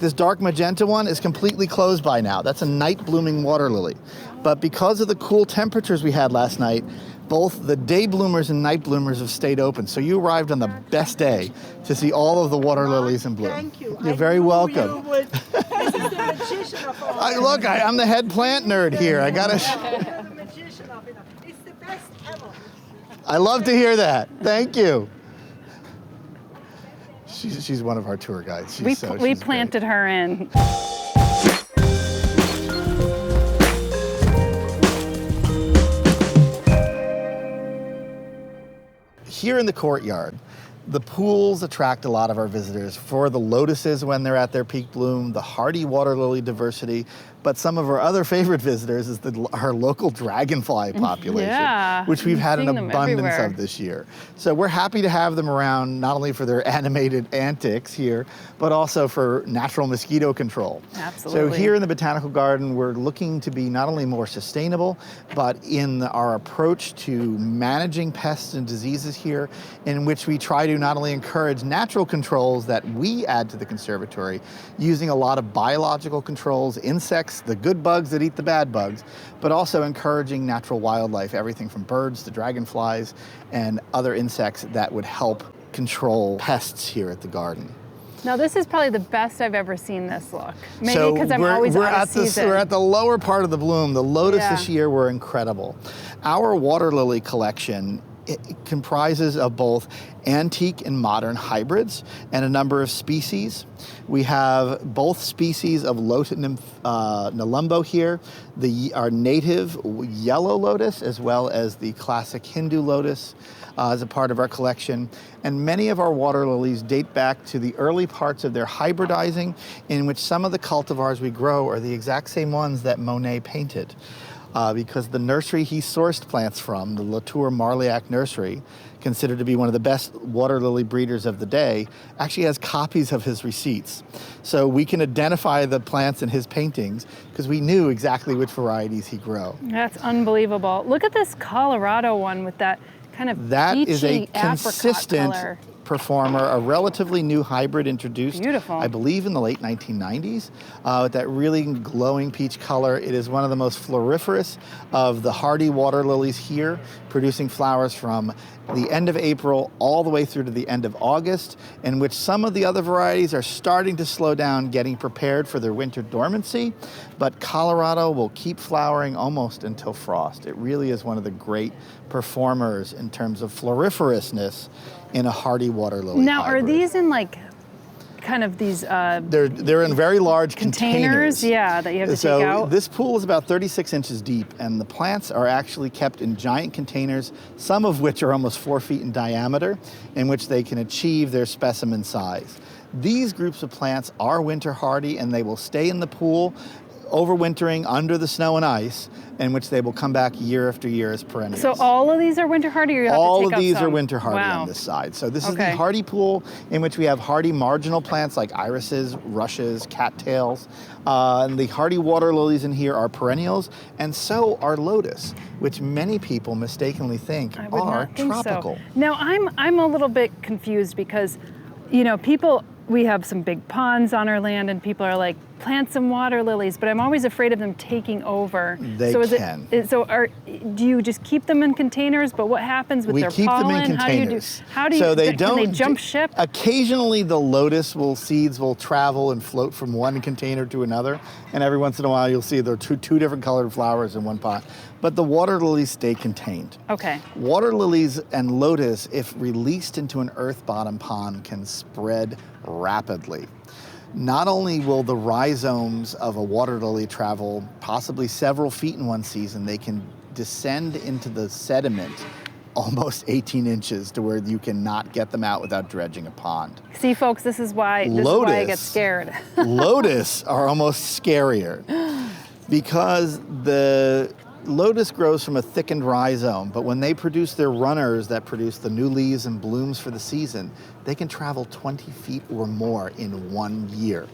this dark magenta one is completely closed by now. That's a night blooming water lily. But because of the cool temperatures we had last night, both the day bloomers and night bloomers have stayed open. So you arrived on the best day to see all of the water lilies in bloom. Thank you. You're very welcome. You would. This is the magician of all. Look, I'm the head plant nerd here. I gotta. You're the magician of it. It's the best ever. I love to hear that. Thank you. She's one of our tour guides. We she's planted great. her in. Here in the courtyard, the pools attract a lot of our visitors for the lotuses when they're at their peak bloom, the hardy water lily diversity, but some of our other favorite visitors is our local dragonfly population, which we've had an abundance of this year. So we're happy to have them around, not only for their animated antics here, but also for natural mosquito control. Absolutely. So here in the Botanical Garden, we're looking to be not only more sustainable, but in our approach to managing pests and diseases here, in which we try to not only encourage natural controls that we add to the conservatory, using a lot of biological controls, insects, the good bugs that eat the bad bugs, but also encouraging natural wildlife, everything from birds to dragonflies and other insects that would help control pests here at the garden. Now this is probably the best I've ever seen this look. Maybe because I'm always out of season. We're at the lower part of the bloom. The lotus this year were incredible. Our water lily collection, it comprises of both antique and modern hybrids and a number of species. We have both species of Lotus Nelumbo here, our native yellow lotus, as well as the classic Hindu lotus as a part of our collection. And many of our water lilies date back to the early parts of their hybridizing, in which some of the cultivars we grow are the exact same ones that Monet painted. Because the nursery he sourced plants from, the Latour Marliac Nursery, considered to be one of the best water lily breeders of the day, actually has copies of his receipts. So we can identify the plants in his paintings because we knew exactly which varieties he grew. That's unbelievable. Look at this Colorado one with that kind of that peachy is a apricot consistent color. Performer, a relatively new hybrid introduced, Beautiful. I believe, in the late 1990s, with that really glowing peach color. It is one of the most floriferous of the hardy water lilies here, producing flowers from the end of April all the way through to the end of August, in which some of the other varieties are starting to slow down, getting prepared for their winter dormancy, but Colorado will keep flowering almost until frost. It really is one of the great performers in terms of floriferousness in a hardy water lily Now, hybrid. are these in like kind of these they're in very large containers. Yeah, that you have to so take out? This pool is about 36 inches deep, and the plants are actually kept in giant containers, some of which are almost 4 feet in diameter, in which they can achieve their specimen size. These groups of plants are winter hardy, and they will stay in the pool overwintering under the snow and ice, in which they will come back year after year as perennials. So all of these are winter hardy, or you have all to take of these out some? are winter hardy Wow. on this side. So this is the hardy pool, in which we have hardy marginal plants like irises, rushes, cattails. And the hardy water lilies in here are perennials, and so are lotus, which many people mistakenly think are tropical. So. Now I'm a little bit confused because, you know, we have some big ponds on our land, and people are like, plant some water lilies, but I'm always afraid of them taking over. They can. Do you just keep them in containers, but what happens with their pollen? We keep them in containers. How do you so can they jump ship? Occasionally the lotus seeds will travel and float from one container to another, and every once in a while you'll see there are two different colored flowers in one pot. But the water lilies stay contained. Okay. Water lilies and lotus, if released into an earth bottom pond, can spread rapidly. Not only will the rhizomes of a water lily travel possibly several feet in one season, they can descend into the sediment almost 18 inches to where you cannot get them out without dredging a pond. See, folks, this is why I get scared. Lotus are almost scarier because the lotus grows from a thickened rhizome, but when they produce their runners that produce the new leaves and blooms for the season, they can travel 20 feet or more in 1 year.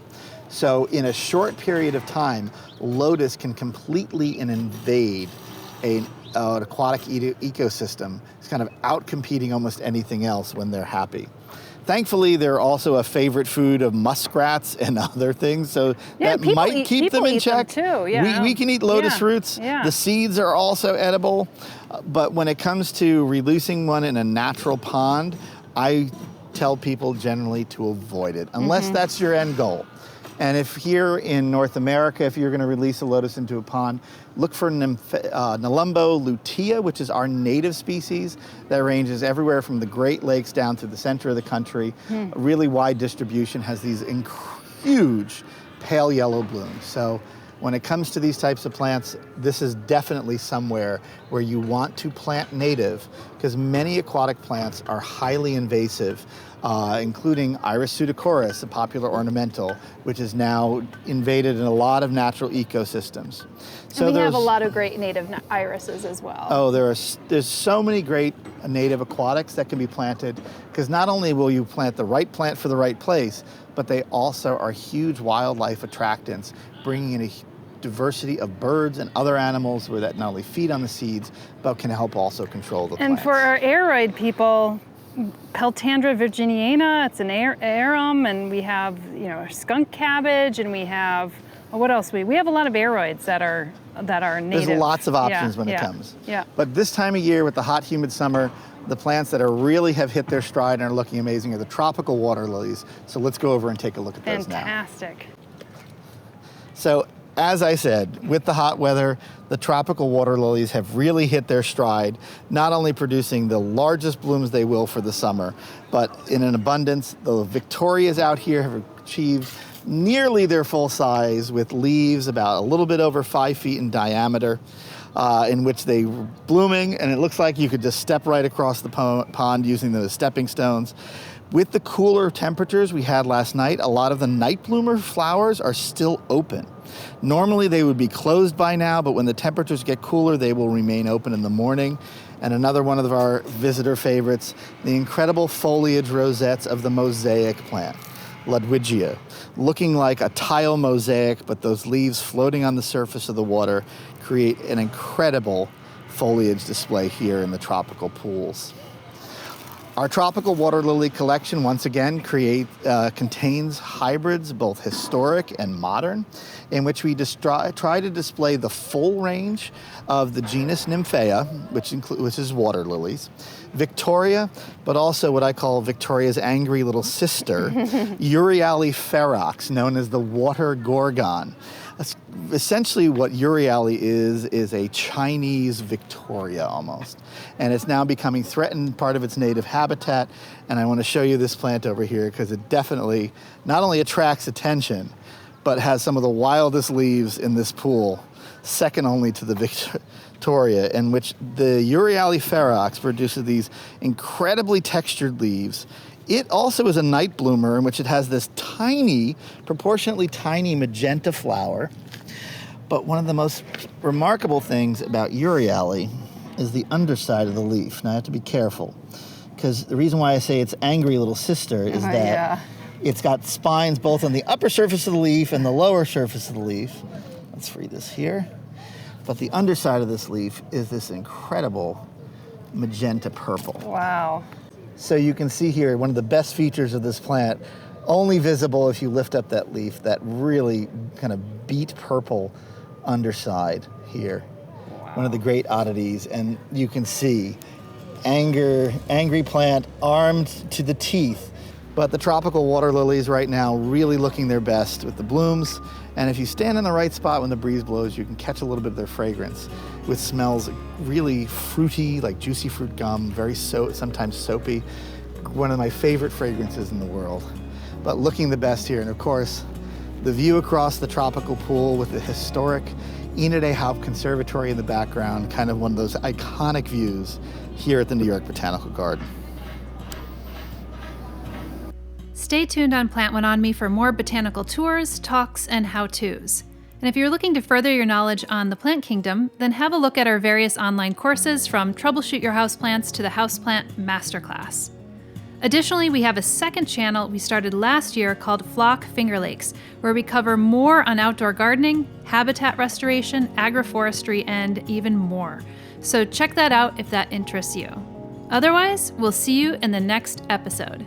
So in a short period of time, lotus can completely invade an aquatic ecosystem. It's kind of out-competing almost anything else when they're happy. Thankfully, they're also a favorite food of muskrats and other things, so Yeah, that might keep them in check. Too. Yeah. We can eat lotus roots. Yeah. The seeds are also edible, but when it comes to releasing one in a natural pond, I tell people generally to avoid it, unless that's your end goal. And if here in North America, if you're going to release a lotus into a pond, look for Nelumbo lutea, which is our native species that ranges everywhere from the Great Lakes down to the center of the country. A really wide distribution, has these huge pale yellow blooms. So when it comes to these types of plants, this is definitely somewhere where you want to plant native, because many aquatic plants are highly invasive, including Iris pseudochorus, a popular ornamental, which is now invaded in a lot of natural ecosystems. So and we have a lot of great native irises as well. Oh, there's so many great native aquatics that can be planted, because not only will you plant the right plant for the right place, but they also are huge wildlife attractants, bringing in a diversity of birds and other animals where that not only feed on the seeds, but can help also control the plants. And for our aroid people, Peltandra virginiana, it's an arum, and we have skunk cabbage, and we have what else? We have a lot of aroids that are native. There's lots of options when it comes. Yeah. But this time of year with the hot, humid summer, the plants that really have hit their stride and are looking amazing are the tropical water lilies. So let's go over and take a look at those now. Fantastic. So as I said, with the hot weather, the tropical water lilies have really hit their stride, not only producing the largest blooms they will for the summer, but in an abundance. The Victorias out here have achieved nearly their full size, with leaves about a little bit over 5 feet in diameter, in which they were blooming, and it looks like you could just step right across the pond using those stepping stones. With the cooler temperatures we had last night, a lot of the night bloomer flowers are still open. Normally they would be closed by now, but when the temperatures get cooler, they will remain open in the morning. And another one of our visitor favorites, the incredible foliage rosettes of the mosaic plant, Ludwigia, looking like a tile mosaic, but those leaves floating on the surface of the water create an incredible foliage display here in the tropical pools. Our tropical water lily collection, once again, contains hybrids, both historic and modern, in which we try to display the full range of the genus Nymphaea, which is water lilies, Victoria, but also what I call Victoria's angry little sister, Euryale ferox, known as the water gorgon. Essentially what Euryale is a Chinese Victoria almost. And it's now becoming threatened, part of its native habitat. And I want to show you this plant over here because it definitely not only attracts attention, but has some of the wildest leaves in this pool, second only to the Victoria, in which the Euryale ferox produces these incredibly textured leaves. It also is a night bloomer, in which it has this proportionately tiny magenta flower. But one of the most remarkable things about Euryale is the underside of the leaf. Now I have to be careful, because the reason why I say it's angry little sister is that it's got spines both on the upper surface of the leaf and the lower surface of the leaf. Let's free this here. But the underside of this leaf is this incredible magenta purple. Wow. So you can see here, one of the best features of this plant, only visible if you lift up that leaf, that really kind of beet purple underside here. Wow. One of the great oddities, and you can see angry plant armed to the teeth. But the tropical water lilies right now really looking their best with the blooms. And if you stand in the right spot when the breeze blows, you can catch a little bit of their fragrance, which smells really fruity, like juicy fruit gum, sometimes soapy. One of my favorite fragrances in the world. But looking the best here. And of course, the view across the tropical pool with the historic Enid A. Haupt Conservatory in the background, kind of one of those iconic views here at the New York Botanical Garden. Stay tuned on Plant One On Me for more botanical tours, talks, and how-tos. And if you're looking to further your knowledge on the plant kingdom, then have a look at our various online courses, from Troubleshoot Your Houseplants to the Houseplant Masterclass. Additionally, we have a second channel we started last year called Flock Finger Lakes, where we cover more on outdoor gardening, habitat restoration, agroforestry, and even more. So check that out if that interests you. Otherwise, we'll see you in the next episode.